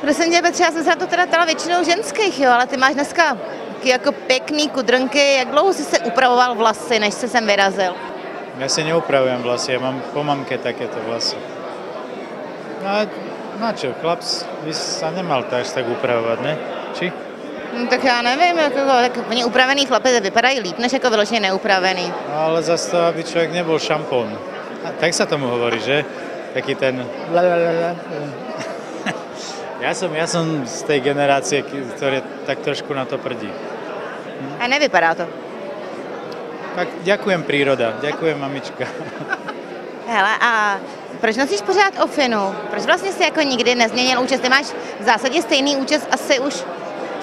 Prosím tě, Petře, já jsem se na to teda ptala většinou ženských, jo, ale ty máš dneska taky jako pěkný kudrnky. Jak dlouho jsi se upravoval vlasy, než se sem vyrazil? Ja si neupravujem vlasy, ja mám po mamke takéto vlasy. No a na čo, chlap by sa nemal to až tak upravovať, ne? Či? No, tak já nevím, tak úplně upravený chlapec vypadají líp, než jako vyloženě neupravený. No, ale zase to, aby človek nebol šampón. A tak sa tomu hovorí, že? Taký ten... Ja som z tej generácie, ktoré tak trošku na to prdí. A nevypadá to. Tak ďakujem príroda, ďakujem mamička. Hele, a proč nosíš pořád ofinu? Proč vlastně si jako nikdy nezměnil účes? Ty máš v zásadě stejný účes asi už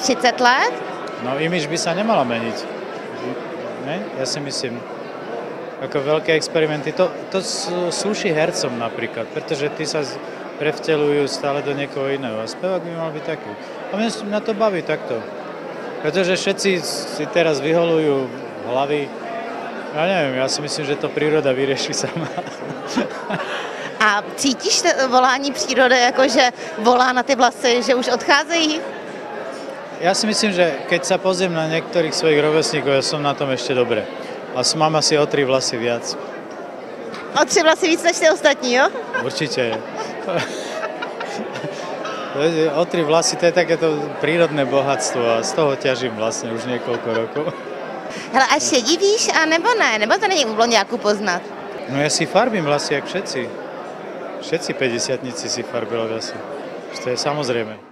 30 let? No imidž by sa nemala meniť. Ne? Ja si myslím. Ako veľké experimenty. To slúši hercom napríklad, pretože tí sa prevteľujú stále do niekoho iného. A spevák by mal byť taký. A mňa na to baví takto. Pretože všetci si teraz vyholujú hlavy. Ja neviem, ja si myslím, že to príroda vyrieši sama. A cítíš volání přírody, jakože volá na ty vlasy, že už odcházejí? Ja si myslím, že keď sa pozriem na niektorých svojich rovesníkov, ja som na tom ešte dobre. A mám asi o 3 vlasy viac. O 3 vlasy víc než ty ostatní, jo? Určite. O 3 vlasy, to je takéto prírodné bohatstvo a z toho ťažím vlastne už niekoľko rokov. Hele, a šedivíš, a nebo ne? Nebo to není u blondiáku poznat? No ja si farbím vlasy, jak všetci. Všetci 50-tnici si farbili vlasy. To je samozrejme.